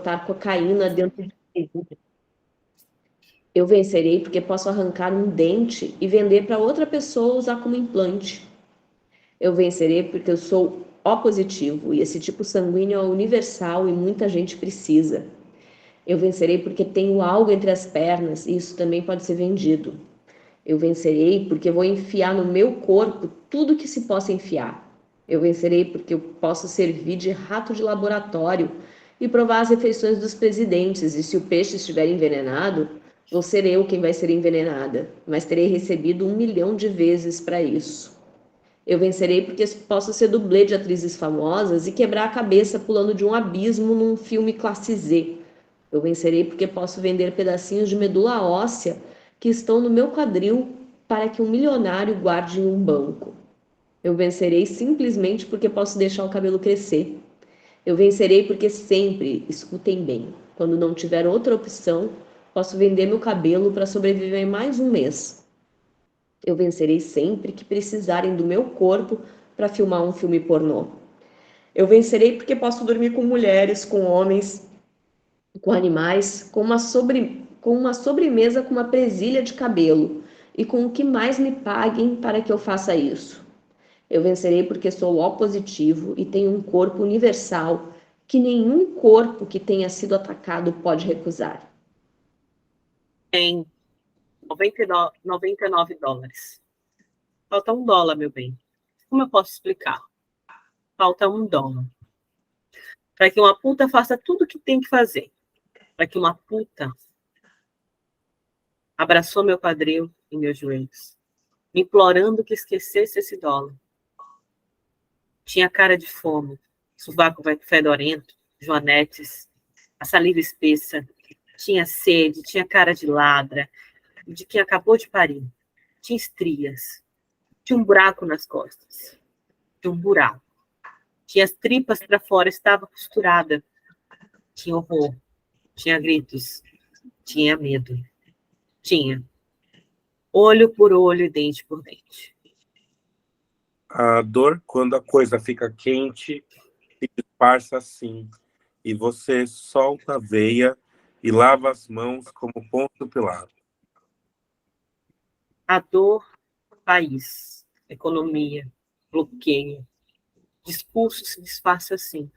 botar cocaína dentro de mim. Eu vencerei porque posso arrancar um dente e vender para outra pessoa usar como implante. Eu vencerei porque eu sou O positivo e esse tipo sanguíneo é universal e muita gente precisa. Eu vencerei porque tenho algo entre as pernas e isso também pode ser vendido. Eu vencerei porque vou enfiar no meu corpo tudo que se possa enfiar. Eu vencerei porque eu posso servir de rato de laboratório e provar as refeições dos presidentes. E se o peixe estiver envenenado, vou ser eu quem vai ser envenenada, mas terei recebido 1 milhão de vezes para isso. Eu vencerei porque posso ser dublê de atrizes famosas e quebrar a cabeça pulando de um abismo num filme classe Z. Eu vencerei porque posso vender pedacinhos de medula óssea que estão no meu quadril para que um milionário guarde em um banco. Eu vencerei simplesmente porque posso deixar o cabelo crescer. Eu vencerei porque sempre, escutem bem, quando não tiver outra opção, posso vender meu cabelo para sobreviver mais um mês. Eu vencerei sempre que precisarem do meu corpo para filmar um filme pornô. Eu vencerei porque posso dormir com mulheres, com homens, com animais, com uma sobremesa com uma presilha de cabelo e com o que mais me paguem para que eu faça isso. Eu vencerei porque sou O positivo e tenho um corpo universal que nenhum corpo que tenha sido atacado pode recusar. Em 99 dólares. Falta $1, meu bem. Como eu posso explicar? Falta $1. Para que uma puta faça tudo o que tem que fazer. Para que uma puta abraçou meu quadril e meus joelhos, me implorando que esquecesse esse dólar. Tinha cara de fome, sovaco fedorento, joanetes, a saliva espessa, tinha sede, tinha cara de ladra, de quem acabou de parir, tinha estrias, tinha um buraco nas costas, tinha um buraco, tinha as tripas para fora, estava costurada, tinha horror, tinha gritos, tinha medo, tinha olho por olho e dente por dente. A dor, quando a coisa fica quente, se disfarça assim, e você solta a veia e lava as mãos como Pôncio Pilato. A dor, país, economia, bloqueio, discurso se disfarça assim.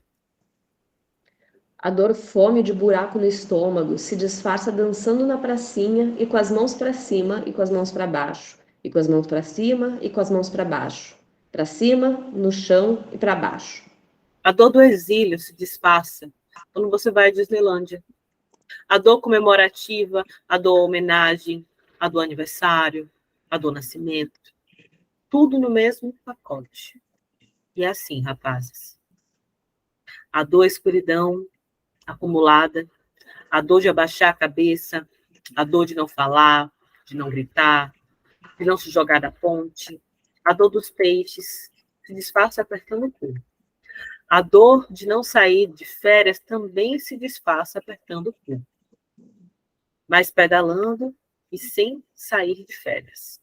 A dor fome de buraco no estômago se disfarça dançando na pracinha e com as mãos para cima e com as mãos para baixo, e com as mãos para cima e com as mãos para baixo, para cima, no chão e para baixo. A dor do exílio se disfarça quando você vai à Disneylândia. A dor comemorativa, a dor homenagem, a do aniversário, a do nascimento. Tudo no mesmo pacote. E é assim, rapazes. A dor escuridão acumulada, a dor de abaixar a cabeça, a dor de não falar, de não gritar, de não se jogar da ponte, a dor dos peixes se disfarça apertando o cu. A dor de não sair de férias também se disfarça apertando o cu, mas pedalando e sem sair de férias.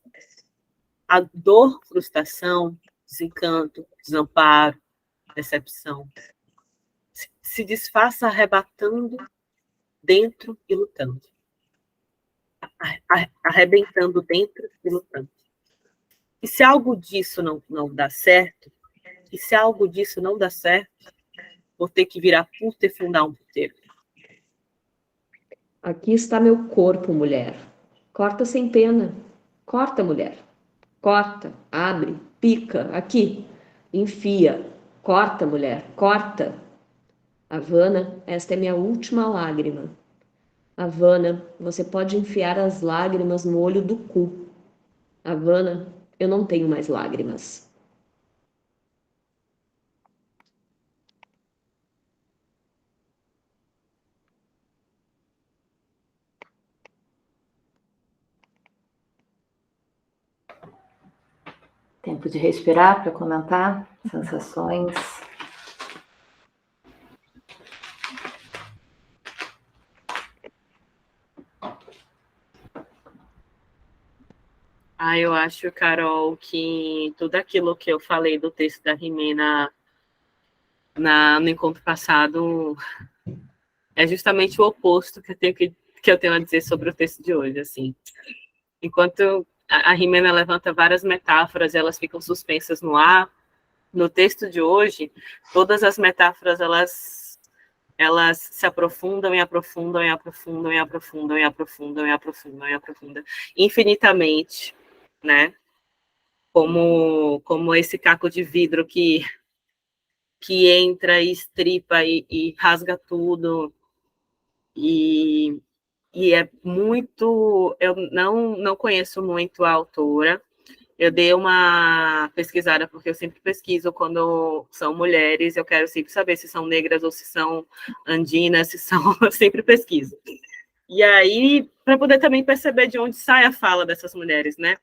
A dor, frustração, desencanto, desamparo, decepção se disfarça arrebatando dentro e lutando. Arrebentando dentro e lutando. E se algo disso não dá certo, vou ter que virar puta e fundar um puteiro. Aqui está meu corpo, mulher. Corta sem pena. Corta, mulher. Corta, abre, pica, aqui. Enfia. Corta, mulher, corta. Havana, esta é minha última lágrima. Havana, você pode enfiar as lágrimas no olho do cu. Havana, eu não tenho mais lágrimas. Tempo de respirar para comentar sensações. Eu acho, Carol, que tudo aquilo que eu falei do texto da Rimena no encontro passado é justamente o oposto que eu tenho a dizer sobre o texto de hoje, assim. Enquanto a Jimena levanta várias metáforas, elas ficam suspensas no ar, no texto de hoje, todas as metáforas, elas se aprofundam e aprofundam e aprofundam e aprofundam e aprofundam e aprofundam e aprofundam infinitamente, né? Como esse caco de vidro que entra e estripa e rasga tudo. E é muito... Eu não conheço muito a autora. Eu dei uma pesquisada, porque eu sempre pesquiso quando são mulheres, eu quero sempre saber se são negras ou se são andinas, se são... Eu sempre pesquiso. E aí, para poder também perceber de onde sai a fala dessas mulheres, né?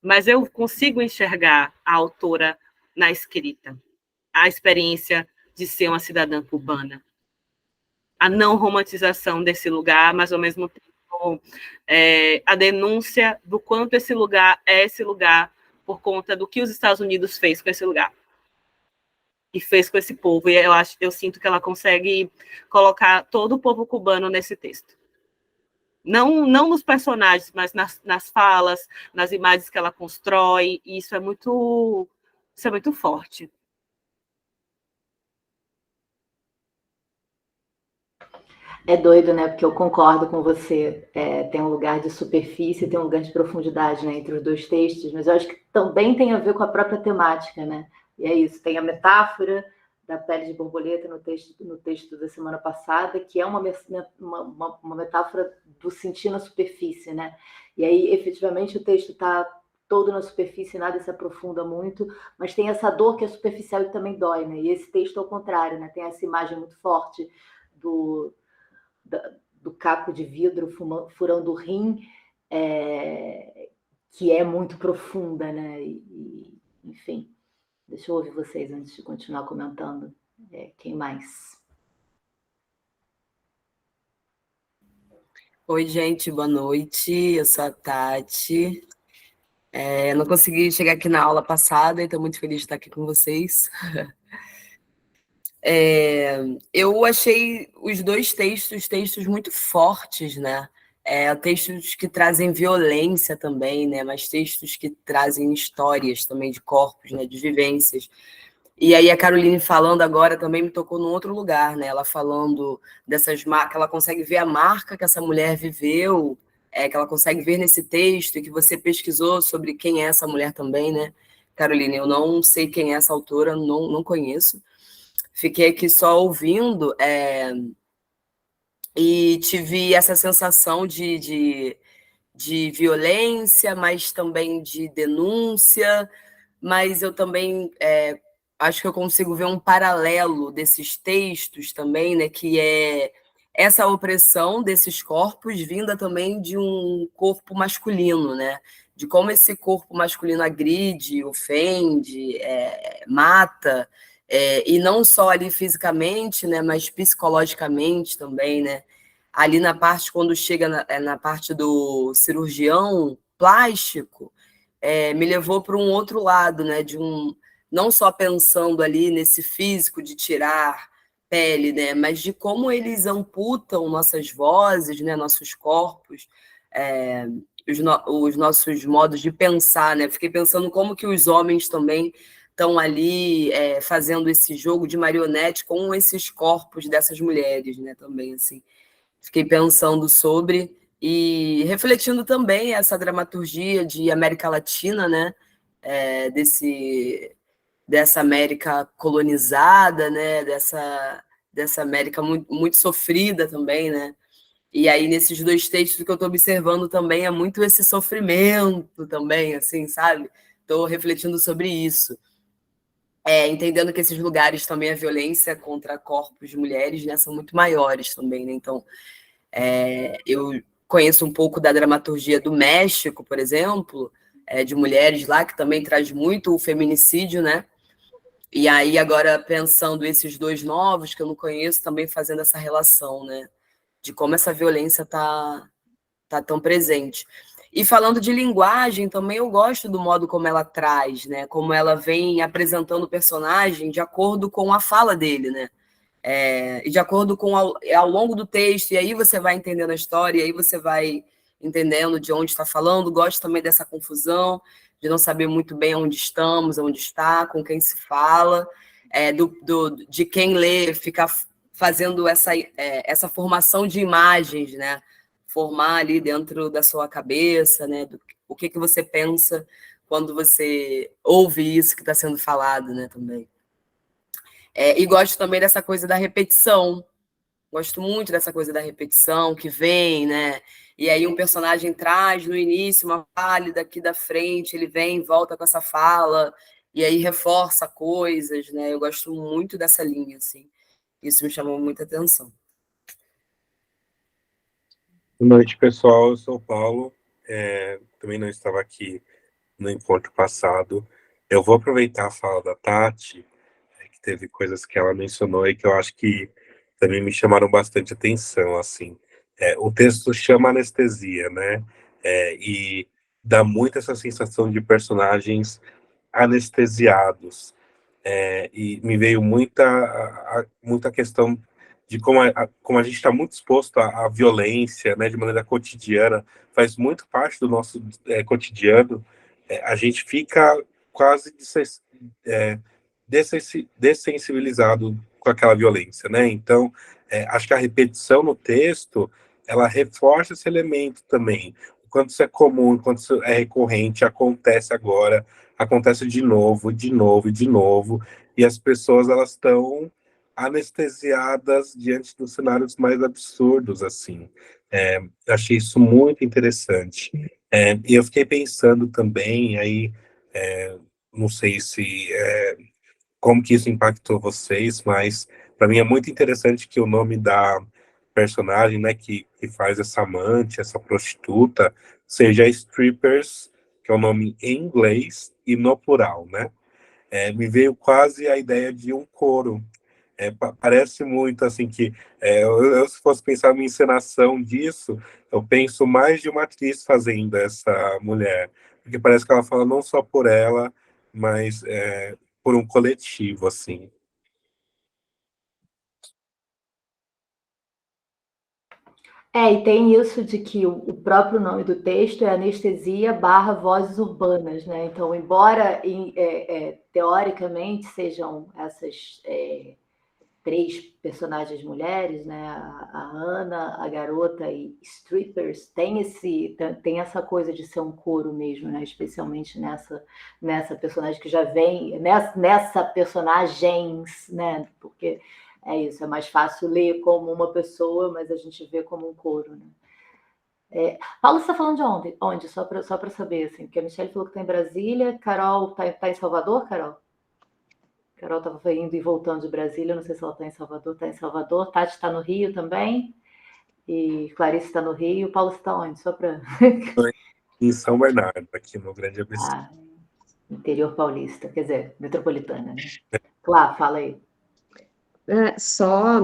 Mas eu consigo enxergar a autora na escrita, a experiência de ser uma cidadã cubana, a não romantização desse lugar, mas ao mesmo tempo a denúncia do quanto esse lugar é esse lugar por conta do que os Estados Unidos fez com esse lugar e fez com esse povo. E eu sinto que ela consegue colocar todo o povo cubano nesse texto. Não nos personagens, mas nas falas, nas imagens que ela constrói, e isso é muito forte. É doido, né? Porque eu concordo com você. Tem um lugar de superfície e tem um lugar de profundidade, né, entre os dois textos, mas eu acho que também tem a ver com a própria temática, né? E é isso, tem a metáfora da pele de borboleta no texto da semana passada, que é uma metáfora do sentir na superfície, né? E aí, efetivamente, o texto está todo na superfície, nada se aprofunda muito, mas tem essa dor que é superficial e também dói, né? E esse texto, ao contrário, né? Tem essa imagem muito forte do caco de vidro furando o rim, que é muito profunda, né? Enfim, deixa eu ouvir vocês antes de continuar comentando. Quem mais? Oi, gente, boa noite. Eu sou a Tati. Não consegui chegar aqui na aula passada e estou muito feliz de estar aqui com vocês. Eu achei os dois textos muito fortes, né? Textos que trazem violência também, né? Mas textos que trazem histórias também de corpos, né? De vivências. E aí a Caroline falando agora também me tocou num outro lugar, né? Ela falando dessas marcas, ela consegue ver a marca que essa mulher viveu, que ela consegue ver nesse texto, e que você pesquisou sobre quem é essa mulher também, né? Caroline, eu não sei quem é essa autora, não conheço. Fiquei aqui só ouvindo e tive essa sensação de violência, mas também de denúncia, mas eu também acho que eu consigo ver um paralelo desses textos também, né, que é essa opressão desses corpos vinda também de um corpo masculino, né, de como esse corpo masculino agride, ofende, mata, e não só ali fisicamente, né, mas psicologicamente também, né, ali na parte, quando chega na parte do cirurgião plástico, me levou para um outro lado, né, não só pensando ali nesse físico de tirar pele, né, mas de como eles amputam nossas vozes, né, nossos corpos, os nossos modos de pensar, né? Fiquei pensando como que os homens também estão ali fazendo esse jogo de marionete com esses corpos dessas mulheres, né? Também, assim. Fiquei pensando sobre e refletindo também essa dramaturgia de América Latina, né? Dessa América colonizada, né? Dessa América muito, muito sofrida também, né? E aí, nesses dois textos que eu estou observando também, é muito esse sofrimento também, assim, sabe? Estou refletindo sobre isso. Entendendo que esses lugares também, a violência contra corpos de mulheres, né, são muito maiores também, né? Então, eu conheço um pouco da dramaturgia do México, por exemplo, de mulheres lá, que também traz muito o feminicídio, né? E aí, agora, pensando esses dois novos, que eu não conheço, também fazendo essa relação, né? De como essa violência tá tão presente. E falando de linguagem, também eu gosto do modo como ela traz, né? Como ela vem apresentando o personagem de acordo com a fala dele, né? E de acordo com ao longo do texto, e aí você vai entendendo a história, e aí você vai entendendo de onde está falando. Gosto também dessa confusão, de não saber muito bem onde estamos, onde está, com quem se fala, de quem lê, ficar fazendo essa formação de imagens, né? Formar ali dentro da sua cabeça, né? O que você pensa quando você ouve isso que está sendo falado, né? Também. E gosto também dessa coisa da repetição. Gosto muito dessa coisa da repetição que vem, né? E aí um personagem traz no início uma fala, daqui da frente ele vem e volta com essa fala, e aí reforça coisas, né? Eu gosto muito dessa linha, assim. Isso me chamou muita atenção. Boa noite, pessoal. Eu sou o Paulo. Também não estava aqui no encontro passado. Eu vou aproveitar a fala da Tati, que teve coisas que ela mencionou e que eu acho que também me chamaram bastante atenção, assim. O texto chama anestesia, né? E dá muito essa sensação de personagens anestesiados. E me veio muita questão de como a gente está muito exposto à violência, né, de maneira cotidiana, faz muito parte do nosso cotidiano. A gente fica quase dessensibilizado com aquela violência, né? Então, acho que a repetição no texto, ela reforça esse elemento também. Quando isso é comum, quando isso é recorrente, acontece agora, acontece de novo, de novo e de novo, e as pessoas, elas estão anestesiadas diante dos cenários mais absurdos, assim. Achei isso muito interessante. E eu fiquei pensando também, aí, não sei se como que isso impactou vocês, mas para mim é muito interessante que o nome da personagem, né, que faz essa amante, essa prostituta, seja strippers, que é o nome em inglês, e no plural, né? Me veio quase a ideia de um coro. Parece muito assim que se fosse pensar numa encenação disso, eu penso mais de uma atriz fazendo essa mulher, porque parece que ela fala não só por ela, mas por um coletivo, assim. E tem isso de que o próprio nome do texto é anestesia / vozes urbanas, né? Então, embora teoricamente sejam essas 3 personagens mulheres, né? A Ana, a garota e strippers, tem essa coisa de ser um coro mesmo, né? Especialmente nessa personagem que já vem, nessa personagens, né? Porque isso, é mais fácil ler como uma pessoa, mas a gente vê como um coro, né? Paulo, você está falando de onde? Só para saber, assim, porque a Michelle falou que está em Brasília, Carol está em Salvador, Carol? Carol estava indo e voltando de Brasília, não sei se ela está em Salvador. Está em Salvador. Tati está no Rio também. E Clarice está no Rio. Paulo está onde? Só para... Em São Bernardo, aqui no Grande ABC. Interior paulista, quer dizer, metropolitana, né? Claro, fala aí. Só,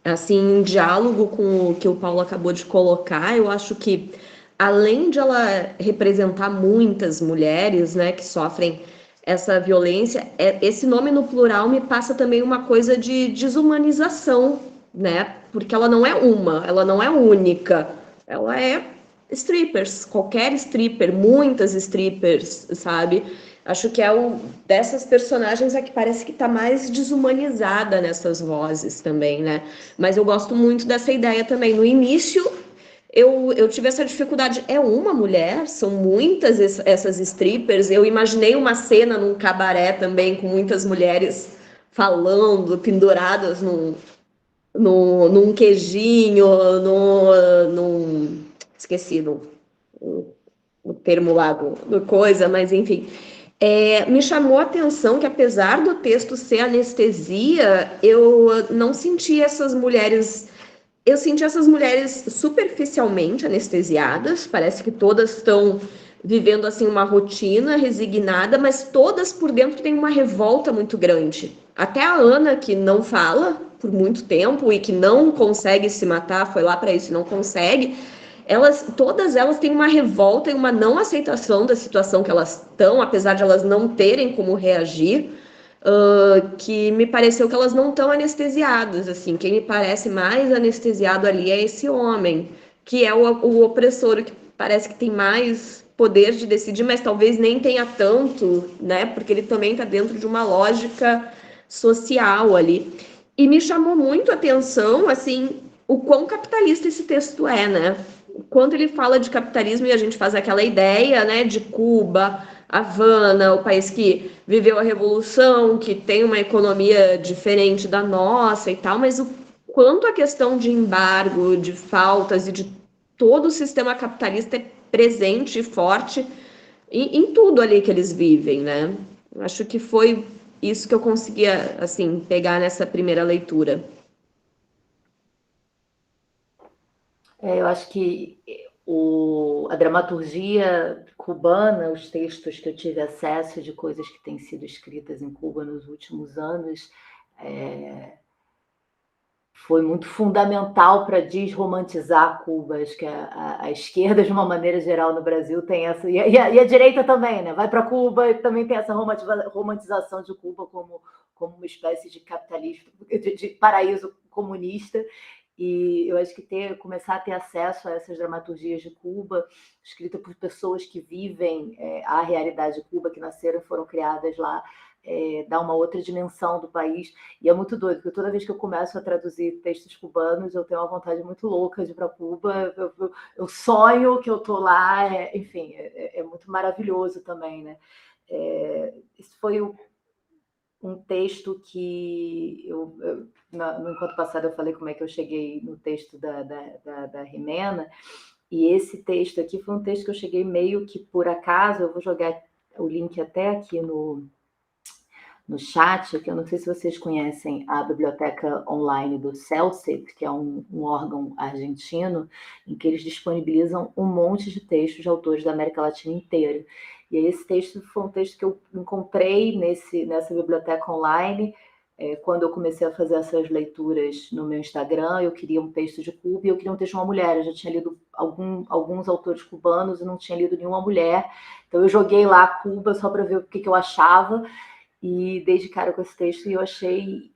assim, em diálogo com o que o Paulo acabou de colocar, eu acho que, além de ela representar muitas mulheres, né, que sofrem essa violência, esse nome no plural me passa também uma coisa de desumanização, né? Porque ela não é única, ela é strippers, qualquer stripper, muitas strippers, sabe? Acho que dessas personagens que parece que tá mais desumanizada nessas vozes também, né? Mas eu gosto muito dessa ideia também. No início, eu tive essa dificuldade. É uma mulher? São muitas essas strippers. Eu imaginei uma cena num cabaré também, com muitas mulheres falando, penduradas num queijinho, esqueci o termo lá do coisa, mas enfim. Me chamou a atenção que, apesar do texto ser anestesia, eu não senti essas mulheres... Eu senti essas mulheres superficialmente anestesiadas, parece que todas estão vivendo assim uma rotina resignada, mas todas por dentro têm uma revolta muito grande. Até a Ana, que não fala por muito tempo e que não consegue se matar, foi lá para isso e não consegue, todas elas têm uma revolta e uma não aceitação da situação que elas estão, apesar de elas não terem como reagir. que me pareceu que elas não estão anestesiadas, assim. Quem me parece mais anestesiado ali é esse homem, que é o opressor, que parece que tem mais poder de decidir, mas talvez nem tenha tanto, né? Porque ele também está dentro de uma lógica social ali. E me chamou muito a atenção, assim, o quão capitalista esse texto é, né? Quando ele fala de capitalismo e a gente faz aquela ideia, né, de Cuba, Havana, o país que viveu a revolução, que tem uma economia diferente da nossa e tal, mas o quanto a questão de embargo, de faltas e de todo o sistema capitalista é presente e forte em tudo ali que eles vivem, né? Acho que foi isso que eu conseguia, assim, pegar nessa primeira leitura. Eu acho que a dramaturgia cubana, os textos que eu tive acesso de coisas que têm sido escritas em Cuba nos últimos anos, foi muito fundamental para desromantizar Cuba. Acho que a esquerda, de uma maneira geral, no Brasil tem essa, e a direita também, né? Vai para Cuba e também tem essa romantização de Cuba como uma espécie de capitalismo, de paraíso comunista. E eu acho que começar a ter acesso a essas dramaturgias de Cuba, escritas por pessoas que vivem a realidade de Cuba, que nasceram e foram criadas lá, dá uma outra dimensão do país. E é muito doido, porque toda vez que eu começo a traduzir textos cubanos, eu tenho uma vontade muito louca de ir para Cuba. Eu sonho que eu estou lá, enfim, é muito maravilhoso também, né? Esse foi um texto que no encontro passado eu falei como é que eu cheguei no texto da Jimena, e esse texto aqui foi um texto que eu cheguei meio que por acaso. Eu vou jogar o link até aqui no chat, que eu não sei se vocês conhecem a biblioteca online do CELCIT, que é um órgão argentino, em que eles disponibilizam um monte de textos de autores da América Latina inteira. E aí esse texto foi um texto que eu encontrei nessa biblioteca online. Quando eu comecei a fazer essas leituras no meu Instagram, eu queria um texto de Cuba e eu queria um texto de uma mulher. Eu já tinha lido alguns autores cubanos e não tinha lido nenhuma mulher. Então eu joguei lá Cuba só para ver o que eu achava, e dei de cara com esse texto e eu achei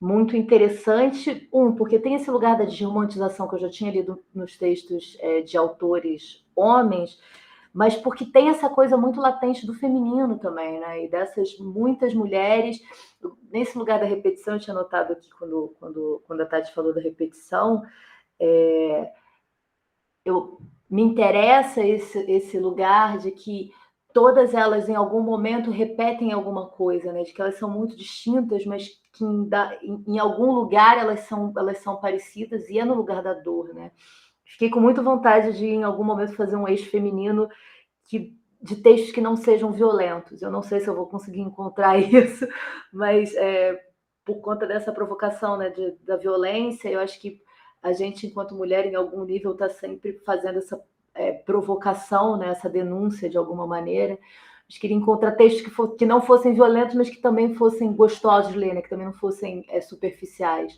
muito interessante. Porque tem esse lugar da desromantização que eu já tinha lido nos textos de autores homens, mas porque tem essa coisa muito latente do feminino também, né? E dessas muitas mulheres. Nesse lugar da repetição, eu tinha notado aqui quando a Tati falou da repetição, me interessa esse lugar de que todas elas em algum momento repetem alguma coisa, né? De que elas são muito distintas, mas que em algum lugar elas são parecidas, e é no lugar da dor, né? Fiquei com muita vontade de, em algum momento, fazer um eixo feminino de textos que não sejam violentos. Eu não sei se eu vou conseguir encontrar isso, mas por conta dessa provocação, né, da violência, eu acho que a gente, enquanto mulher, em algum nível, está sempre fazendo essa provocação, né, essa denúncia de alguma maneira. Eu queria encontrar textos que não fossem violentos, mas que também fossem gostosos de ler, né, que também não fossem superficiais.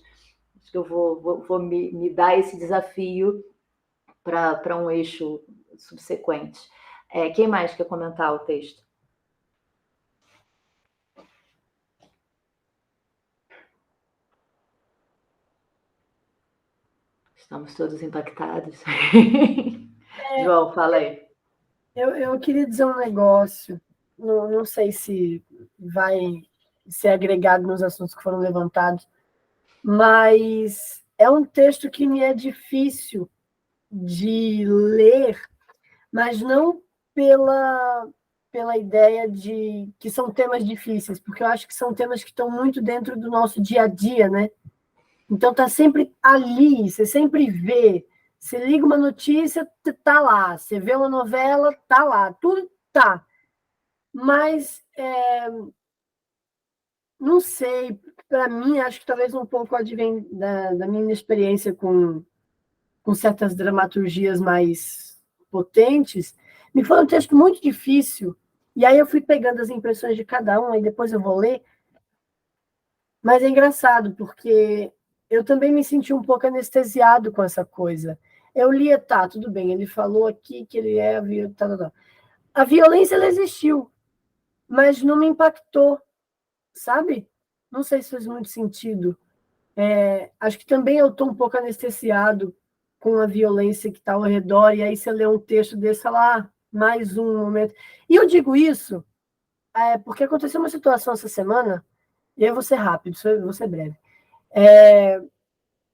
Acho que eu vou me dar esse desafio para um eixo subsequente. Quem mais quer comentar o texto? Estamos todos impactados. João, fala aí. Eu queria dizer um negócio, não sei se vai ser agregado nos assuntos que foram levantados, mas é um texto que me é difícil de ler, mas não pela ideia de que são temas difíceis, porque eu acho que são temas que estão muito dentro do nosso dia a dia, né? Então está sempre ali, você sempre vê. Você liga uma notícia, tá lá. Você vê uma novela, tá lá. Tudo tá. Mas não sei, para mim, acho que talvez um pouco advém da minha experiência com certas dramaturgias mais potentes. Me foi um texto muito difícil. E aí eu fui pegando as impressões de cada um, e depois eu vou ler. Mas é engraçado, porque eu também me senti um pouco anestesiado com essa coisa. Eu lia, tá, tudo bem, ele falou aqui que ele a violência, ela existiu, mas não me impactou, sabe? Não sei se faz muito sentido. Acho que também eu estou um pouco anestesiado com a violência que está ao redor, e aí você lê um texto desse, fala, mais um momento. E eu digo isso porque aconteceu uma situação essa semana, e eu vou ser rápido, vou ser breve.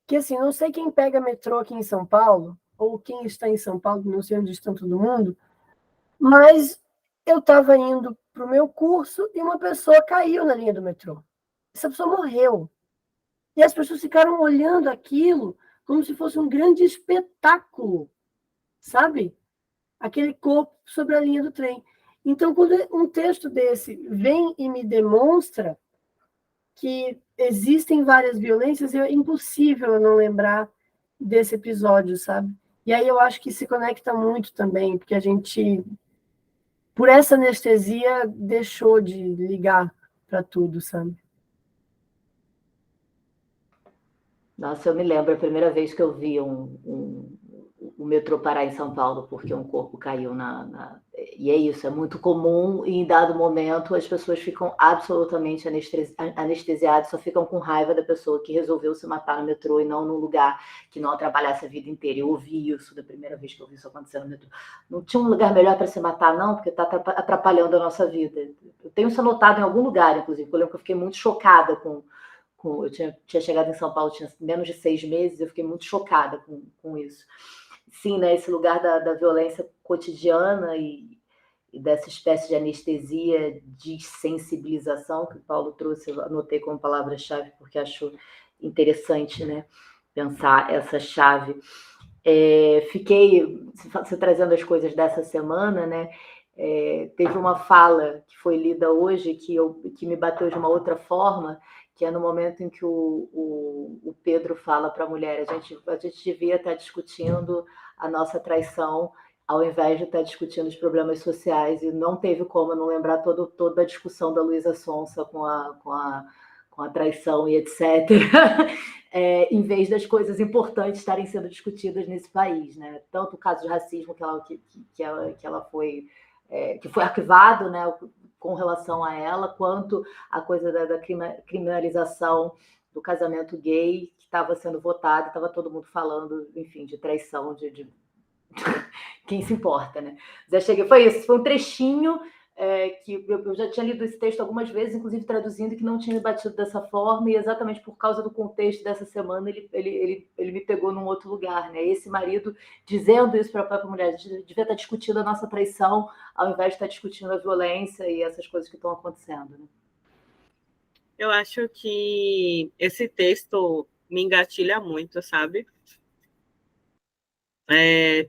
Que assim, não sei quem pega metrô aqui em São Paulo, ou quem está em São Paulo, não sei onde está todo mundo, mas eu estava indo para o meu curso e uma pessoa caiu na linha do metrô. Essa pessoa morreu. E as pessoas ficaram olhando aquilo como se fosse um grande espetáculo, sabe? Aquele corpo sobre a linha do trem. Então, quando um texto desse vem e me demonstra que existem várias violências, é impossível eu não lembrar desse episódio, sabe? E aí eu acho que se conecta muito também, porque a gente, por essa anestesia, deixou de ligar para tudo, sabe? Nossa, eu me lembro a primeira vez que eu vi o metrô parar em São Paulo, porque um corpo caiu E é isso, é muito comum, e em dado momento as pessoas ficam absolutamente anestesiadas, só ficam com raiva da pessoa que resolveu se matar no metrô e não num lugar que não a trabalhasse a vida inteira. Eu ouvi isso da primeira vez que eu vi isso acontecer no metrô. Não tinha um lugar melhor para se matar, não, porque está atrapalhando a nossa vida. Eu tenho isso anotado em algum lugar, inclusive, eu lembro que eu fiquei muito chocada eu tinha chegado em São Paulo, tinha menos de 6 meses, eu fiquei muito chocada com isso. Sim, né, esse lugar da violência cotidiana e dessa espécie de anestesia, de sensibilização que o Paulo trouxe, eu anotei como palavra-chave, porque acho interessante, né, pensar essa chave. Fiquei, você trazendo as coisas dessa semana, né, teve uma fala que foi lida hoje que me bateu de uma outra forma, que é no momento em que o Pedro fala para a mulher, a gente devia estar discutindo a nossa traição ao invés de estar discutindo os problemas sociais, e não teve como eu não lembrar toda a discussão da Luísa Sonza com a traição e etc., em vez das coisas importantes estarem sendo discutidas nesse país, né? Tanto o caso de racismo que ela foi... que foi arquivado, né, com relação a ela, quanto a coisa da criminalização do casamento gay, que estava sendo votado, estava todo mundo falando, enfim, de traição, de quem se importa, né? Foi isso, foi um trechinho que eu já tinha lido esse texto algumas vezes, inclusive traduzindo, que não tinha me batido dessa forma, e exatamente por causa do contexto dessa semana ele me pegou num outro lugar, né? Esse marido dizendo isso para a própria mulher, a gente devia estar discutindo a nossa traição ao invés de estar discutindo a violência e essas coisas que estão acontecendo, né? Eu acho que esse texto me engatilha muito, sabe?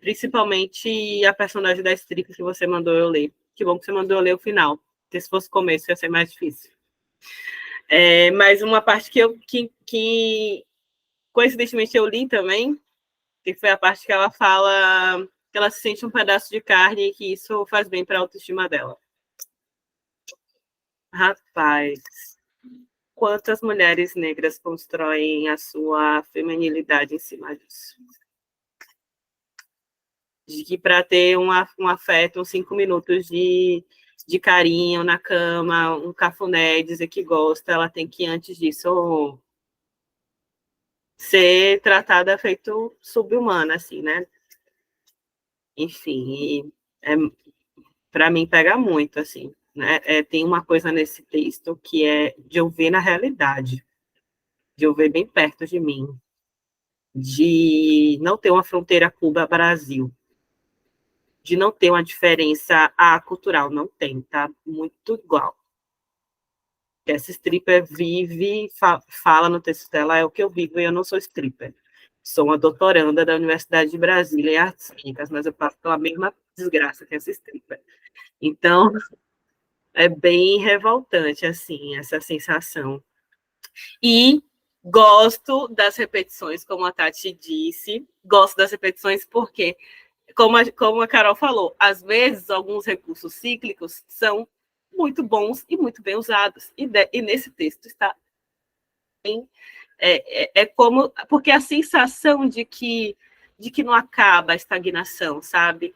Principalmente a personagem da Strika que você mandou eu ler. Que bom que você mandou eu ler o final. Porque se fosse o começo ia ser mais difícil. Mas uma parte que coincidentemente eu li também, que foi a parte que ela fala que ela se sente um pedaço de carne e que isso faz bem para a autoestima dela. Rapaz, quantas mulheres negras constroem a sua feminilidade em cima disso? De que para ter um afeto, uns 5 minutos de carinho na cama, um cafuné, dizer que gosta, ela tem que, antes disso, ser tratada feito sub-humana, assim, né? Enfim, para mim pega muito, assim, né? Tem uma coisa nesse texto que é de eu ver na realidade, de eu ver bem perto de mim, de não ter uma fronteira Cuba-Brasil, de não ter uma diferença cultural, não tem, tá muito igual. Essa stripper vive, fala no texto dela, é o que eu vivo e eu não sou stripper. Sou uma doutoranda da Universidade de Brasília em Artes Cênicas, mas eu passo pela mesma desgraça que essa stripper. Então, é bem revoltante, assim, essa sensação. E gosto das repetições, como a Tati disse, gosto das repetições porque, como a Carol falou, às vezes alguns recursos cíclicos são muito bons e muito bem usados. E nesse texto está bem... como... Porque a sensação de que não acaba a estagnação, sabe?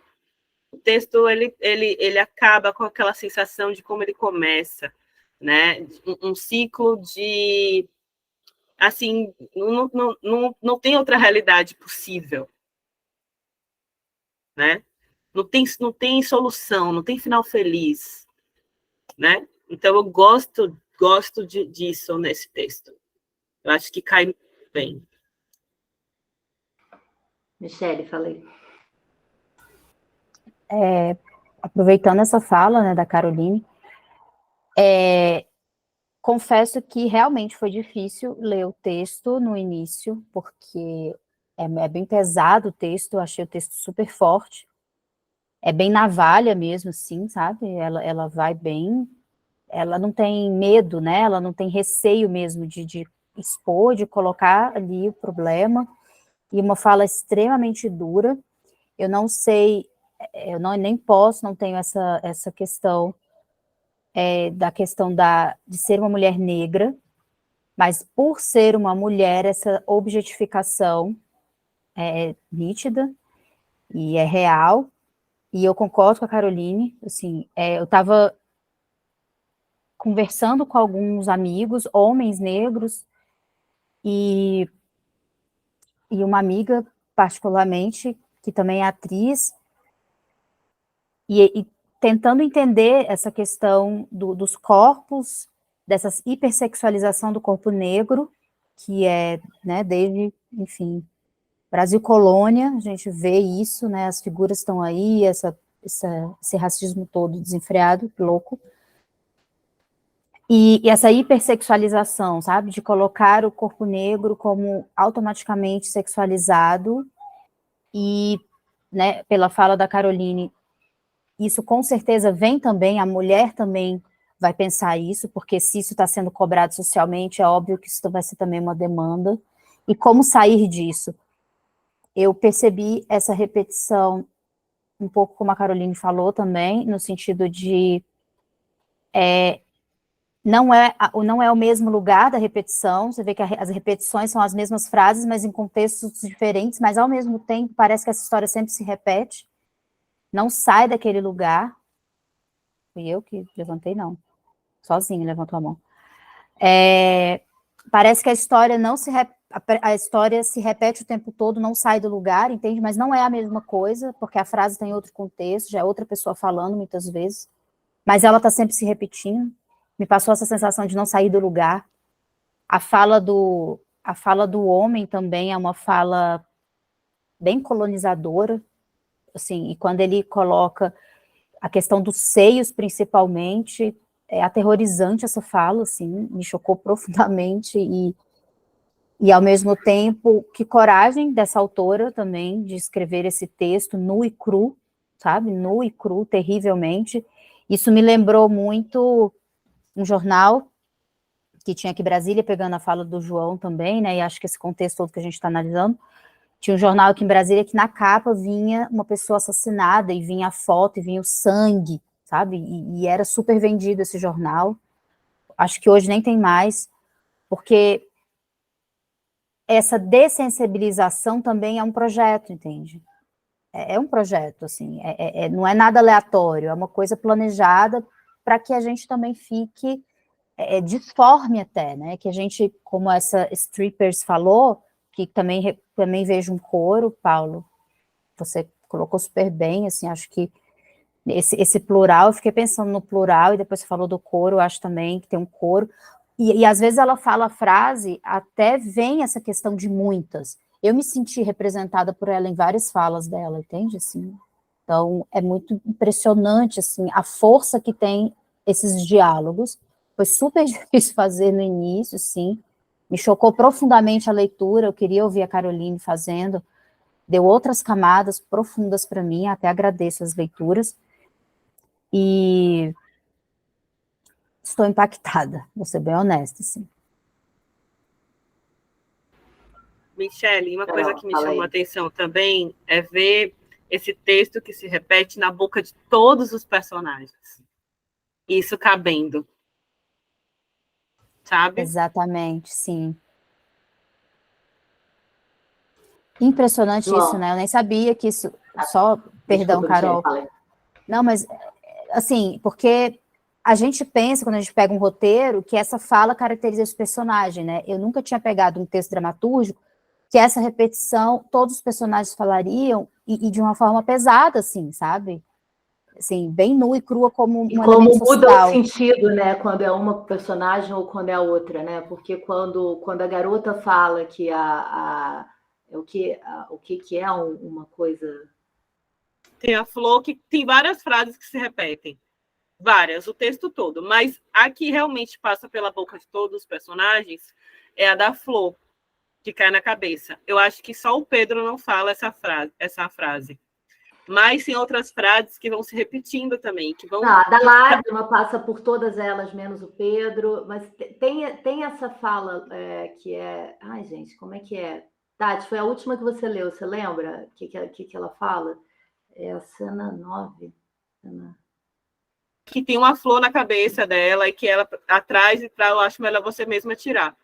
O texto, ele acaba com aquela sensação de como ele começa, né? Um ciclo de, assim, não tem outra realidade possível, né? Não tem solução, não tem final feliz, né? Então eu gosto disso nesse texto. Eu acho que cai bem. Michele, falei. Aproveitando essa fala, né, da Caroline, confesso que realmente foi difícil ler o texto no início, porque é bem pesado o texto, eu achei o texto super forte, é bem navalha mesmo, assim, sabe? Ela vai bem, ela não tem medo, né? Ela não tem receio mesmo de expor, de colocar ali o problema, e uma fala extremamente dura. Eu não sei, nem posso, não tenho essa questão, da questão de ser uma mulher negra, mas por ser uma mulher, essa objetificação é nítida e é real, e eu concordo com a Caroline, assim, eu estava conversando com alguns amigos, homens negros, e uma amiga, particularmente, que também é atriz, e tentando entender essa questão dos corpos, dessa hipersexualização do corpo negro, que é, né, desde, enfim, Brasil colônia, a gente vê isso, né, as figuras estão aí, esse racismo todo desenfreado, louco, e essa hipersexualização, sabe, de colocar o corpo negro como automaticamente sexualizado, e, né, pela fala da Caroline, isso com certeza vem também, a mulher também vai pensar isso, porque se isso está sendo cobrado socialmente, é óbvio que isso vai ser também uma demanda, e como sair disso? Eu percebi essa repetição, um pouco como a Caroline falou também, no sentido de não é o mesmo lugar da repetição, você vê que as repetições são as mesmas frases, mas em contextos diferentes, mas ao mesmo tempo parece que essa história sempre se repete, não sai daquele lugar. Fui eu que levantei, não. Sozinho levantou a mão. Parece que a história não se a história se repete o tempo todo, não sai do lugar, entende? Mas não é a mesma coisa, porque a frase tem outro contexto, já é outra pessoa falando muitas vezes, mas ela está sempre se repetindo. Me passou essa sensação de não sair do lugar. A fala do homem também é uma fala bem colonizadora, assim, e quando ele coloca a questão dos seios, principalmente, é aterrorizante essa fala, assim, me chocou profundamente, e ao mesmo tempo, que coragem dessa autora também, de escrever esse texto nu e cru, sabe, nu e cru, terrivelmente. Isso me lembrou muito um jornal que tinha aqui em Brasília, pegando a fala do João também, né, e acho que esse contexto todo que a gente está analisando, tinha um jornal aqui em Brasília que na capa vinha uma pessoa assassinada, e vinha a foto, e vinha o sangue, sabe, e era super vendido esse jornal. Acho que hoje nem tem mais, porque essa dessensibilização também é um projeto, entende? É um projeto, assim, não é nada aleatório, é uma coisa planejada para que a gente também fique disforme até, né, que a gente, como essa Strippers falou, que também vejo um coro, Paulo, você colocou super bem, assim, acho que esse plural, eu fiquei pensando no plural, e depois você falou do coro, eu acho também que tem um coro, e às vezes ela fala a frase, até vem essa questão de muitas, eu me senti representada por ela em várias falas dela, entende, assim, então é muito impressionante, assim, a força que tem esses diálogos. Foi super difícil fazer no início, sim, me chocou profundamente a leitura, eu queria ouvir a Caroline fazendo, deu outras camadas profundas para mim, até agradeço as leituras, e estou impactada, vou ser bem honesta, assim. Michele, uma coisa que me chamou a atenção também é ver esse texto que se repete na boca de todos os personagens. Isso cabendo. Sabe? Exatamente, sim. Impressionante João. isso, né? Eu nem sabia que isso... Só, perdão, Desculpa, Carol. Michele, falei. Não, mas, assim, porque a gente pensa, quando a gente pega um roteiro, que essa fala caracteriza esse personagem, né? Eu nunca tinha pegado um texto dramatúrgico que essa repetição, todos os personagens falariam, e de uma forma pesada, assim, sabe? Assim, bem nua e crua como um E elemento como muda social. o sentido, né, quando é uma personagem ou quando é a outra, né? Porque quando a garota fala que o que é uma coisa... Tem a Flor, que tem várias frases que se repetem. Várias, o texto todo. Mas a que realmente passa pela boca de todos os personagens é a da Flor, que cai na cabeça. Eu acho que só o Pedro não fala essa frase. Mas tem outras frases que vão se repetindo também. Que vão... a da lágrima passa por todas elas, menos o Pedro. Mas tem essa fala que é... Ai, gente, como é que é? Tati, foi a última que você leu, você lembra? O que ela fala? É a cena 9. Que tem uma flor na cabeça dela e que ela atrás e para eu acho melhor você mesma tirar.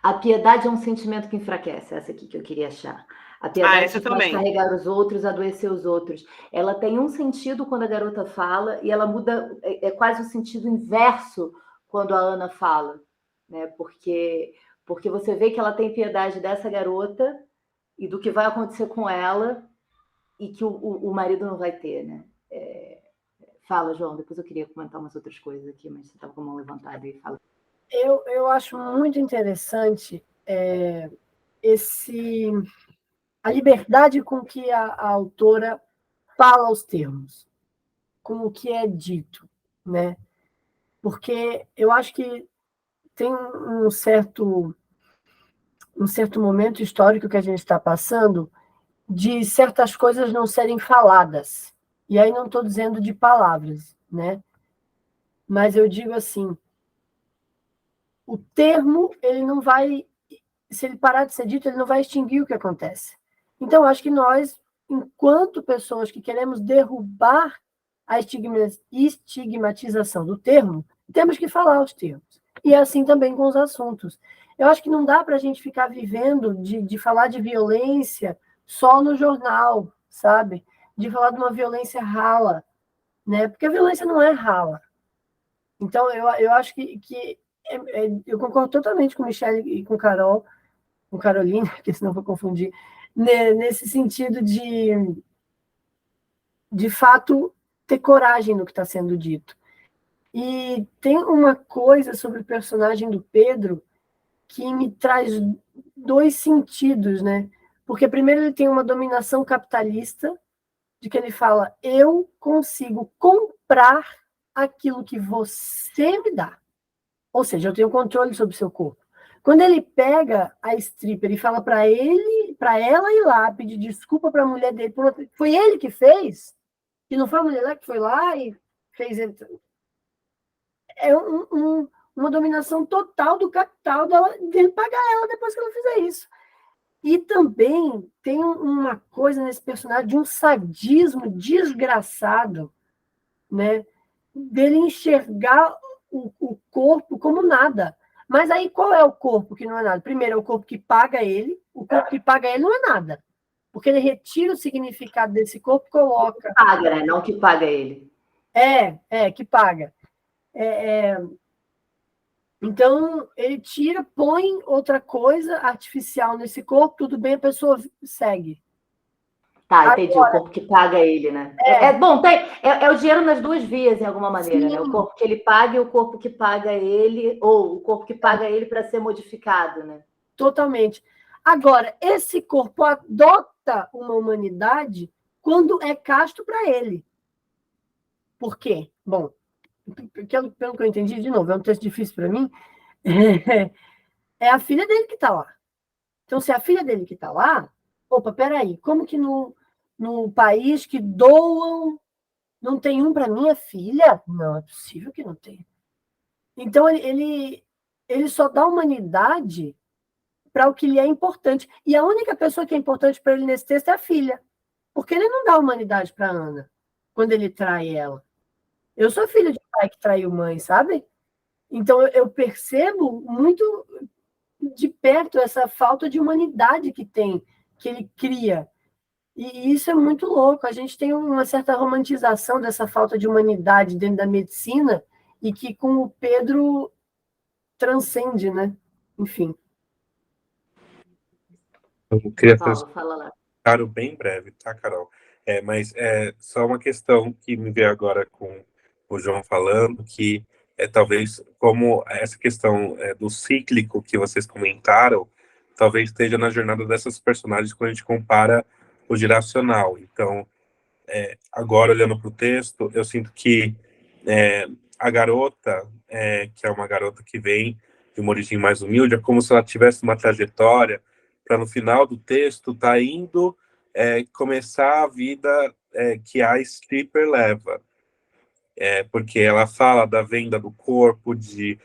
A piedade é um sentimento que enfraquece, essa aqui que eu queria achar. A piedade te faz carregar os outros, adoecer os outros. Ela tem um sentido quando a garota fala e ela muda, é quase o sentido inverso quando a Ana fala, né? Porque você vê que ela tem piedade dessa garota e do que vai acontecer com ela e que o marido não vai ter, né? Fala, João, depois eu queria comentar umas outras coisas aqui, mas você estava com a mão levantada e fala. Eu acho muito interessante a liberdade com que a autora fala os termos, com o que é dito, né? Porque eu acho que tem um certo momento histórico que a gente está passando de certas coisas não serem faladas. E aí não estou dizendo de palavras, né? Mas eu digo assim, o termo, ele não vai, se ele parar de ser dito, ele não vai extinguir o que acontece. Então, acho que nós, enquanto pessoas que queremos derrubar a estigmatização do termo, temos que falar os termos. E assim também com os assuntos. Eu acho que não dá para a gente ficar vivendo de falar de violência só no jornal, sabe? De falar de uma violência rala, né? Porque a violência não é rala. Então, eu acho que eu concordo totalmente com Michelle e com Carol, com Carolina, porque senão vou confundir, nesse sentido de fato, ter coragem no que está sendo dito. E tem uma coisa sobre o personagem do Pedro que me traz dois sentidos, né? Porque, primeiro, ele tem uma dominação capitalista, de que ele fala, eu consigo comprar aquilo que você me dá. Ou seja, eu tenho controle sobre o seu corpo. Quando ele pega a stripper e fala para ela ir lá pedir desculpa para a mulher dele, foi ele que fez, e não foi a mulher lá que foi lá e fez ele. É uma dominação total do capital dele pagar ela depois que ela fizer isso. E também tem uma coisa nesse personagem de um sadismo desgraçado, né? Dele enxergar o corpo como nada. Mas aí qual é o corpo que não é nada? Primeiro é o corpo que paga ele, o corpo que paga ele não é nada. Porque ele retira o significado desse corpo e coloca... Que paga, né? Não que paga ele. Que paga. Então, ele tira, põe outra coisa artificial nesse corpo, tudo bem, a pessoa segue. Tá, entendi. Agora, o corpo que paga ele, né? Bom, é o dinheiro nas duas vias, em alguma maneira, né? O corpo que ele paga e o corpo que paga ele, ou o corpo que paga ele para ser modificado, né? Totalmente. Agora, esse corpo adota uma humanidade quando é casto para ele. Por quê? Bom, pelo que eu entendi, de novo, é um texto difícil para mim, é a filha dele que está lá. Então, se é a filha dele que está lá, opa, peraí, como que no país que doam não tem um para minha filha? Não, é possível que não tenha. Então, ele só dá humanidade para o que lhe é importante. E a única pessoa que é importante para ele nesse texto é a filha. Porque ele não dá humanidade para Ana quando ele trai ela. Eu sou filho de pai que traiu mãe, sabe? Então, eu percebo muito de perto essa falta de humanidade que ele cria. E isso é muito louco. A gente tem uma certa romantização dessa falta de humanidade dentro da medicina e que com o Pedro transcende, né? Enfim. Eu queria fazer Paulo, fala lá. um bem breve, tá, Carol? Mas é só uma questão que me veio agora com o João falando, que talvez, como essa questão do cíclico que vocês comentaram, talvez esteja na jornada dessas personagens quando a gente compara o geracional. Então, agora, olhando para o texto, eu sinto que a garota, que é uma garota que vem de uma origem mais humilde, é como se ela tivesse uma trajetória para, no final do texto, tá indo começar a vida que a stripper leva. Porque ela fala da venda do corpo, de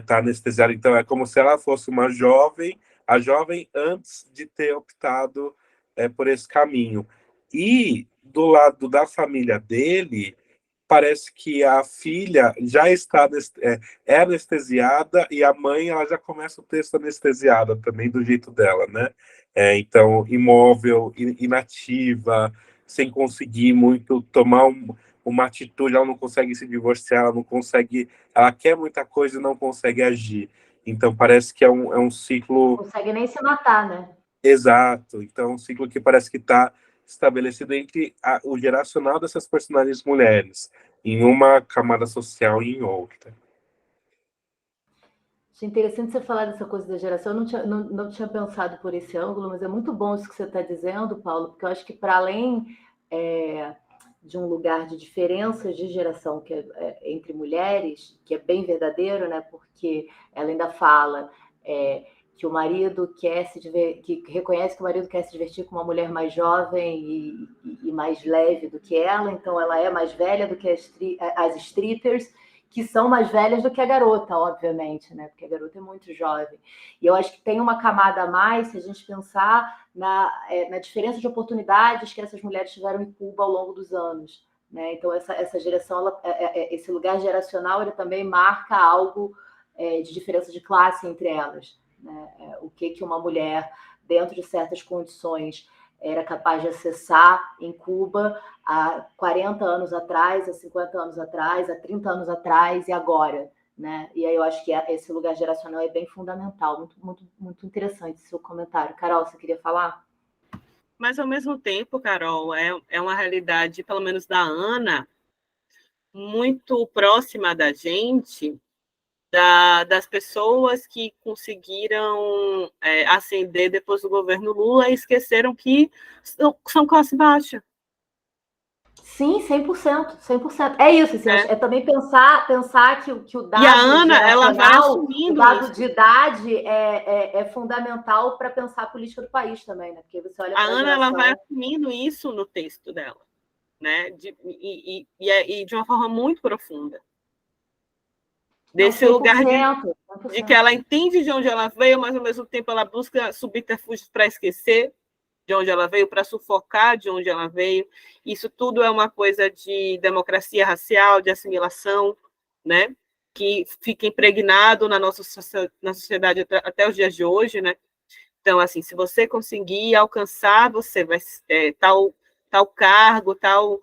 tá anestesiada. Então, é como se ela fosse uma jovem, a jovem antes de ter optado por esse caminho. E do lado da família dele, parece que a filha já está anestesiada e a mãe ela já começa o texto anestesiada também do jeito dela, né? Então, imóvel, inativa, sem conseguir muito tomar uma atitude, ela não consegue se divorciar, ela não consegue, ela quer muita coisa e não consegue agir. Então, parece que é um ciclo... Não consegue nem se matar, né? Exato. Então, um ciclo que parece que está estabelecido entre o geracional dessas personagens mulheres, em uma camada social e em outra. Achei interessante você falar dessa coisa da geração. Eu não tinha pensado por esse ângulo, mas é muito bom isso que você está dizendo, Paulo, porque eu acho que para além de um lugar de diferenças de geração que entre mulheres, que é bem verdadeiro, né? Porque ela ainda fala que o marido que reconhece que o marido quer se divertir com uma mulher mais jovem e mais leve do que ela, então ela é mais velha do que as strippers, que são mais velhas do que a garota, obviamente, né? Porque a garota é muito jovem. E eu acho que tem uma camada a mais se a gente pensar na diferença de oportunidades que essas mulheres tiveram em Cuba ao longo dos anos, né? Então, essa geração, esse lugar geracional, ele também marca algo de diferença de classe entre elas, né? O que uma mulher, dentro de certas condições, era capaz de acessar em Cuba há 40 anos atrás, há 50 anos atrás, há 30 anos atrás e agora, né? E aí eu acho que esse lugar geracional é bem fundamental. Muito, muito, muito interessante esse seu comentário. Carol, você queria falar? Mas, ao mesmo tempo, Carol, é uma realidade, pelo menos da Ana, muito próxima da gente, das pessoas que conseguiram ascender depois do governo Lula e esqueceram que são classe baixa. Sim, 100%, 100%. É isso, assim, é também pensar que o dado e a Ana, ela vai o dado de idade é fundamental para pensar a política do país também, né? Porque você olha a Ana, ela vai assumindo isso no texto dela, né? E de uma forma muito profunda. Desse lugar de que ela entende de onde ela veio, mas ao mesmo tempo ela busca subterfúgios para esquecer de onde ela veio, para sufocar de onde ela veio. Isso tudo é uma coisa de democracia racial, de assimilação, né? Que fica impregnado na sociedade até os dias de hoje, né? Então, assim, se você conseguir alcançar, você vai tal cargo, tal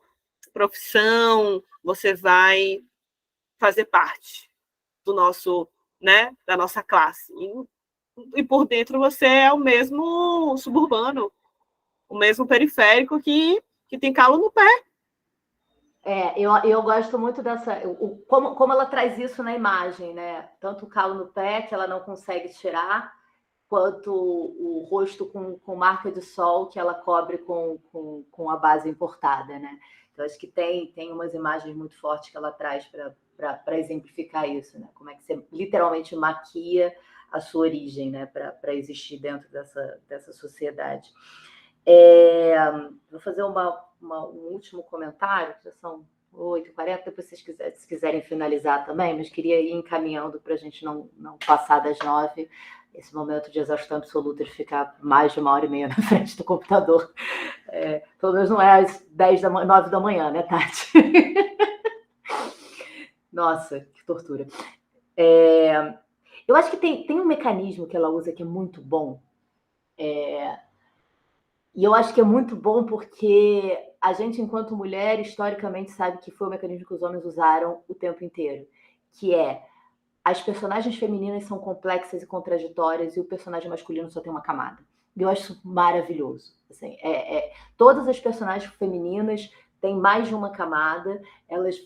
profissão, você vai fazer parte do nosso, né, da nossa classe. E por dentro você é o mesmo suburbano, o mesmo periférico que tem calo no pé. Eu gosto muito dessa... Como ela traz isso na imagem, né? Tanto o calo no pé, que ela não consegue tirar, quanto o rosto com marca de sol que ela cobre com a base importada, né? Então, acho que tem umas imagens muito fortes que ela traz para exemplificar isso, né? Como é que você literalmente maquia a sua origem, né? Para existir dentro dessa sociedade. Vou fazer um último comentário, já são 8h40, depois se vocês quiserem finalizar também, mas queria ir encaminhando para a gente não passar das 9, esse momento de exaustão absoluta de ficar mais de 1h30 na frente do computador. Pelo menos não é às 9 da manhã, né, Tati? Nossa, que tortura. Eu acho que tem um mecanismo que ela usa que é muito bom, e eu acho que é muito bom porque a gente, enquanto mulher, historicamente sabe que foi o mecanismo que os homens usaram o tempo inteiro, que é as personagens femininas são complexas e contraditórias e o personagem masculino só tem uma camada. E eu acho isso maravilhoso. Assim, todas as personagens femininas têm mais de uma camada, elas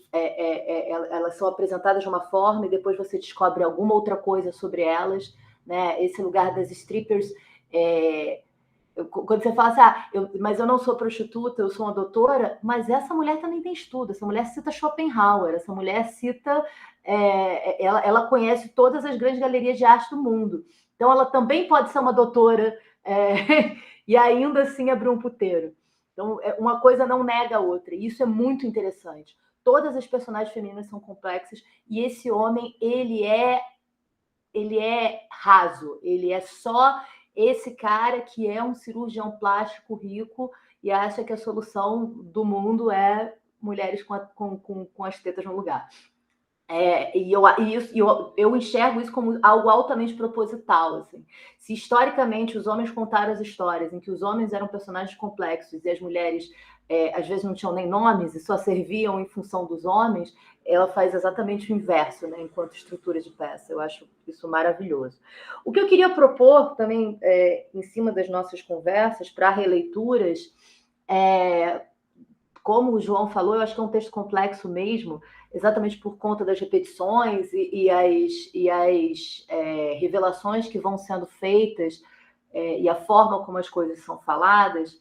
são apresentadas de uma forma e depois você descobre alguma outra coisa sobre elas, né? Esse lugar das strippers... quando você fala assim, mas eu não sou prostituta, eu sou uma doutora, mas essa mulher também tem estudo, essa mulher cita Schopenhauer, essa mulher cita... ela conhece todas as grandes galerias de arte do mundo. Então, ela também pode ser uma doutora e ainda assim abrir um puteiro. Então, uma coisa não nega a outra. E isso é muito interessante. Todas as personagens femininas são complexas e esse homem, ele é raso. Ele é só esse cara que é um cirurgião plástico rico e acha que a solução do mundo é mulheres com as tetas no lugar. Eu enxergo isso como algo altamente proposital. Assim. Se historicamente os homens contaram as histórias em que os homens eram personagens complexos e as mulheres às vezes não tinham nem nomes e só serviam em função dos homens, ela faz exatamente o inverso, né, enquanto estrutura de peça. Eu acho isso maravilhoso. O que eu queria propor também, em cima das nossas conversas, para releituras, como o João falou, eu acho que é um texto complexo mesmo, exatamente por conta das repetições e as revelações que vão sendo feitas e a forma como as coisas são faladas.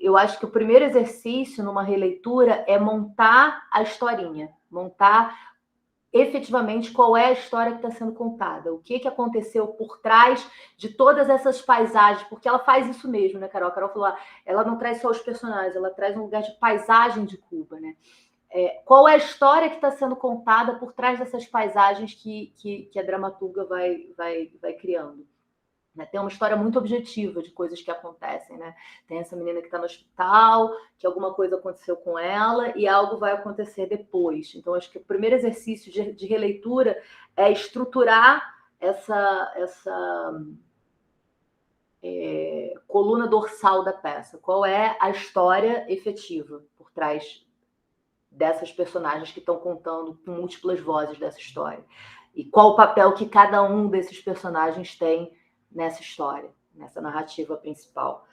Eu acho que o primeiro exercício numa releitura é montar a historinha, montar efetivamente qual é a história que está sendo contada, o que aconteceu por trás de todas essas paisagens, porque ela faz isso mesmo, né, Carol? A Carol falou, ela não traz só os personagens, ela traz um lugar de paisagem de Cuba, né? Qual é a história que está sendo contada por trás dessas paisagens que a dramaturga vai criando? Tem uma história muito objetiva de coisas que acontecem, né? Tem essa menina que está no hospital, que alguma coisa aconteceu com ela e algo vai acontecer depois. Então, acho que o primeiro exercício de releitura é estruturar essa coluna dorsal da peça. Qual é a história efetiva por trás dessas personagens que estão contando com múltiplas vozes dessa história? E qual o papel que cada um desses personagens tem nessa história, nessa narrativa principal.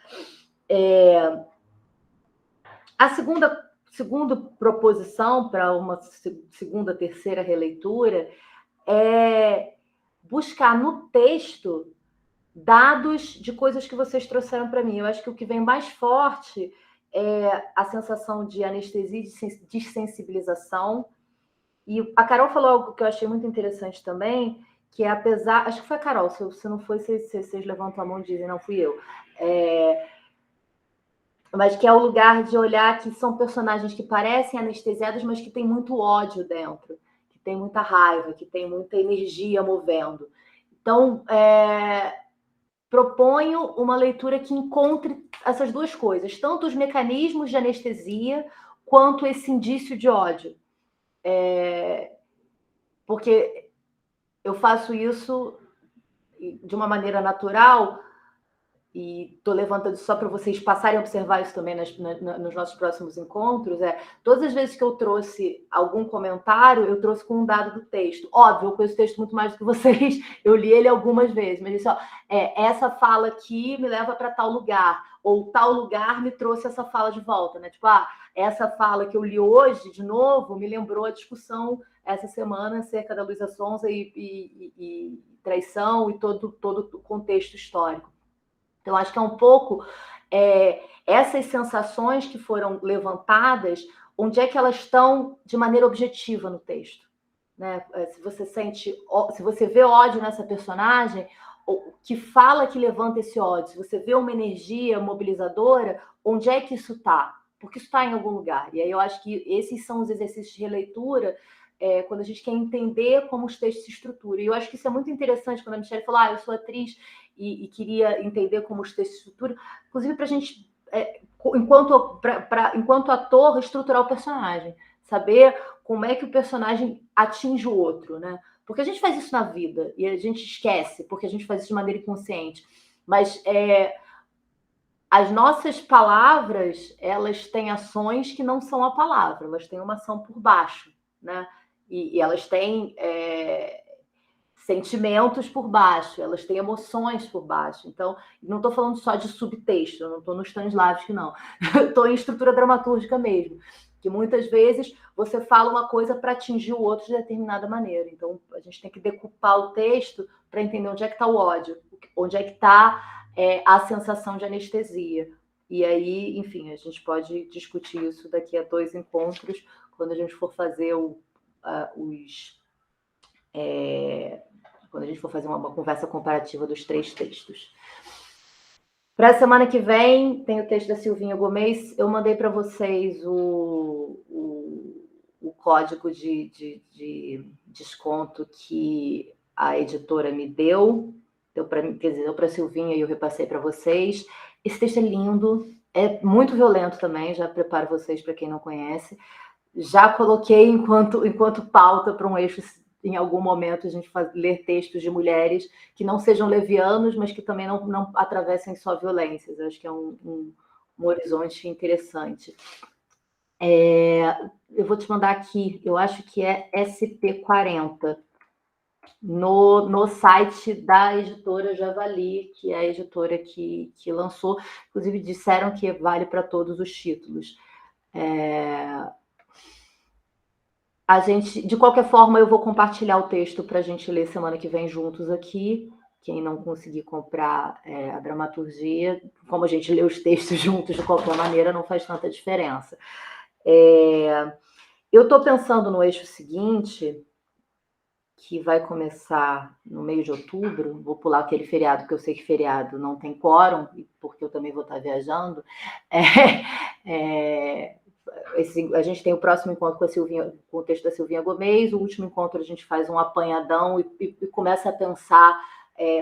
A segunda proposição para uma segunda, terceira releitura é buscar no texto dados de coisas que vocês trouxeram para mim. Eu acho que o que vem mais forte é a sensação de anestesia e de desensibilização. E a Carol falou algo que eu achei muito interessante também, que é apesar... Acho que foi a Carol, se não foi, vocês levantam a mão e dizem, não, fui eu. Mas que é o lugar de olhar que são personagens que parecem anestesiados, mas que tem muito ódio dentro, que tem muita raiva, que tem muita energia movendo. Então, proponho uma leitura que encontre essas duas coisas, tanto os mecanismos de anestesia, quanto esse indício de ódio. Porque eu faço isso de uma maneira natural e estou levantando só para vocês passarem a observar isso também nos nossos próximos encontros. Todas as vezes que eu trouxe algum comentário, eu trouxe com um dado do texto. Óbvio, eu conheço o texto muito mais do que vocês, eu li ele algumas vezes, mas isso, essa fala aqui me leva para tal lugar, ou tal lugar me trouxe essa fala de volta, né? Tipo, essa fala que eu li hoje, de novo, me lembrou a discussão essa semana acerca da Luísa Sonza e traição e todo o contexto histórico. Então, acho que é um pouco essas sensações que foram levantadas, onde é que elas estão de maneira objetiva no texto, né? Se você vê ódio nessa personagem, que fala que levanta esse ódio, se você vê uma energia mobilizadora, onde é que isso está? Porque isso está em algum lugar. E aí eu acho que esses são os exercícios de releitura, quando a gente quer entender como os textos se estruturam. E eu acho que isso é muito interessante quando a Michelle falou, eu sou atriz e queria entender como os textos se estruturam, inclusive para a gente, enquanto ator, estruturar o personagem, saber como é que o personagem atinge o outro, né? Porque a gente faz isso na vida e a gente esquece, porque a gente faz isso de maneira inconsciente. Mas as nossas palavras, elas têm ações que não são a palavra, elas têm uma ação por baixo, né? e elas têm sentimentos por baixo, elas têm emoções por baixo. Então, não estou falando só de subtexto, não estou no Stanislavski, não. Estou em estrutura dramatúrgica mesmo, que muitas vezes você fala uma coisa para atingir o outro de determinada maneira. Então, a gente tem que decupar o texto para entender onde é que está o ódio, onde é que está a sensação de anestesia. E aí, enfim, a gente pode discutir isso daqui a 2 encontros, quando a gente for fazer quando a gente for fazer uma conversa comparativa dos 3 textos. Para a semana que vem, tem o texto da Silvinha Gomes. Eu mandei para vocês o código de desconto que a editora me deu para a Silvinha e eu repassei para vocês. Esse texto é lindo, é muito violento também, já preparo vocês para quem não conhece. Já coloquei enquanto pauta para um eixo. Em algum momento, a gente ler textos de mulheres que não sejam levianos, mas que também não atravessem só violências. Eu acho que é um horizonte interessante. Eu vou te mandar aqui, eu acho que é SP40, no site da editora Javali, que é a editora que lançou. Inclusive, disseram que vale para todos os títulos. A gente, de qualquer forma, eu vou compartilhar o texto para a gente ler semana que vem juntos aqui. Quem não conseguir comprar a dramaturgia, como a gente lê os textos juntos de qualquer maneira, não faz tanta diferença. Eu estou pensando no eixo seguinte, que vai começar no meio de outubro. Vou pular aquele feriado, porque eu sei que feriado não tem quórum, porque eu também vou estar viajando. A gente tem o próximo encontro com o texto da Silvinha Gomes. O último encontro a gente faz um apanhadão e começa a pensar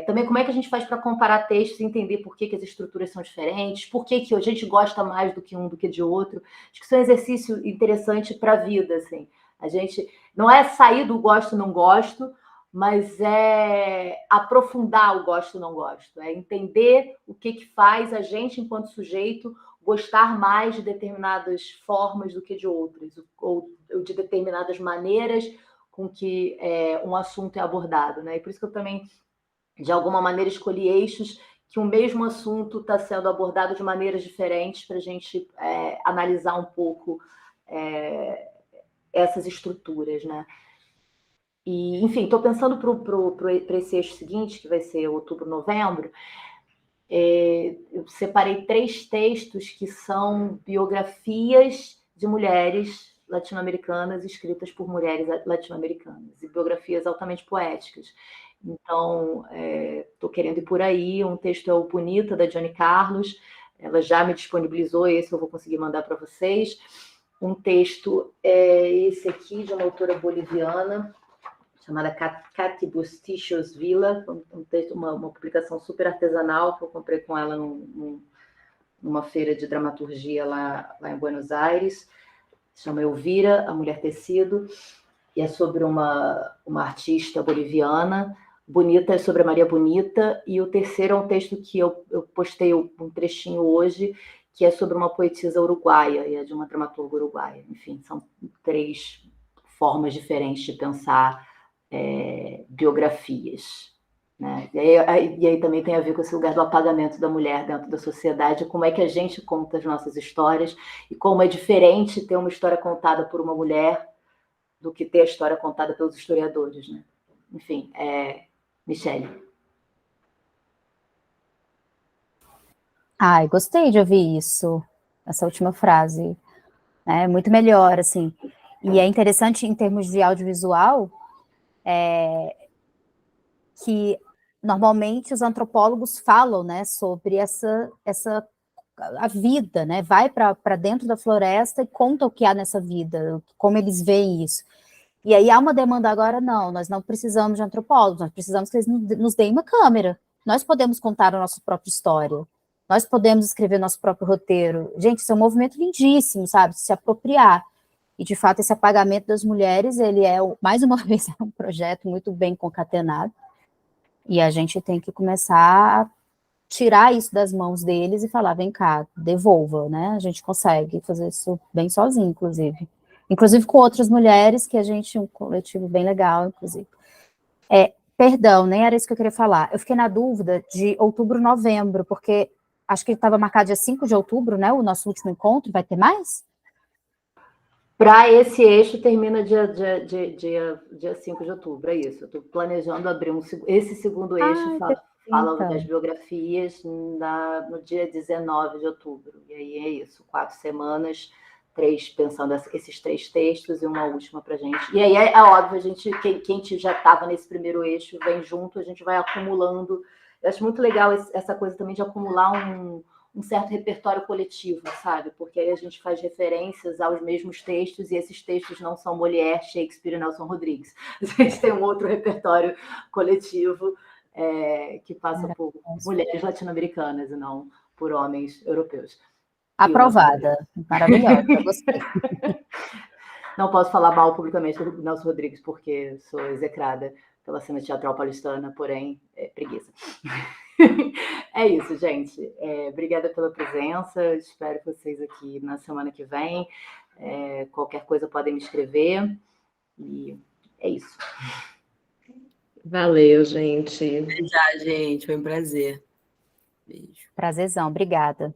também como é que a gente faz para comparar textos e entender por que as estruturas são diferentes, por que a gente gosta mais do que um do que de outro. Acho que isso é um exercício interessante para a vida, assim. A gente não é sair do gosto não gosto, mas é aprofundar o gosto não gosto, é entender o que faz a gente, enquanto sujeito, gostar mais de determinadas formas do que de outras, ou de determinadas maneiras com que um assunto é abordado, né? E por isso que eu também, de alguma maneira, escolhi eixos que o mesmo assunto está sendo abordado de maneiras diferentes para a gente analisar um pouco essas estruturas, né? E, enfim, estou pensando para esse eixo seguinte, que vai ser outubro, novembro. Eu separei 3 textos que são biografias de mulheres latino-americanas escritas por mulheres latino-americanas, e biografias altamente poéticas. Então, estou querendo ir por aí. Um texto é o Bonita, da Johnny Carlos. Ela já me disponibilizou, esse eu vou conseguir mandar para vocês. Um texto é esse aqui, de uma autora boliviana, chamada Cati Bustichos Villa, uma publicação super artesanal que eu comprei com ela numa feira de dramaturgia lá em Buenos Aires. Se chama Elvira, a Mulher Tecido, e é sobre uma artista boliviana. Bonita é sobre a Maria Bonita, e o terceiro é um texto que eu postei um trechinho hoje, que é sobre uma poetisa uruguaia, e é de uma dramaturga uruguaia. Enfim, são 3 formas diferentes de pensar biografias, né? E aí também tem a ver com esse lugar do apagamento da mulher dentro da sociedade, como é que a gente conta as nossas histórias, e como é diferente ter uma história contada por uma mulher do que ter a história contada pelos historiadores, né? Enfim, Michele. Ai, gostei de ouvir isso, essa última frase. É muito melhor, assim. E é interessante, em termos de audiovisual, que normalmente os antropólogos falam, né, sobre a vida, né, vai para dentro da floresta e conta o que há nessa vida, como eles veem isso. E aí há uma demanda agora, não, nós não precisamos de antropólogos, nós precisamos que eles nos deem uma câmera. Nós podemos contar a nossa própria história, nós podemos escrever nosso próprio roteiro. Gente, isso é um movimento lindíssimo, sabe, se apropriar. E, de fato, esse apagamento das mulheres, ele mais uma vez, é um projeto muito bem concatenado, e a gente tem que começar a tirar isso das mãos deles e falar, vem cá, devolva, né? A gente consegue fazer isso bem sozinho, inclusive. inclusive com outras mulheres, que a gente, um coletivo bem legal, inclusive. Perdão, nem era isso que eu queria falar. Eu fiquei na dúvida de outubro, novembro, porque acho que estava marcado dia 5 de outubro, né? O nosso último encontro. Vai ter mais? Para esse eixo, termina dia 5 de outubro, é isso. Eu estou planejando abrir esse segundo eixo, fala das biografias, no dia 19 de outubro. E aí é isso, 4 semanas, pensando esses 3 textos e uma última para a gente. E aí é óbvio, quem já estava nesse primeiro eixo vem junto, a gente vai acumulando. Eu acho muito legal essa coisa também de acumular um certo repertório coletivo, sabe? Porque aí a gente faz referências aos mesmos textos, e esses textos não são Molière, Shakespeare e Nelson Rodrigues. A gente tem um outro repertório coletivo que passa por mulheres latino-americanas e não por homens europeus. Aprovada. Maravilhosa, gostei. Não posso falar mal publicamente do Nelson Rodrigues, porque sou execrada pela cena teatral paulistana, porém, preguiça. É isso, gente. Obrigada pela presença. Espero vocês aqui na semana que vem. Qualquer coisa podem me escrever. E é isso. Valeu, gente. Já, gente. Foi um prazer. Beijo. Prazerzão. Obrigada.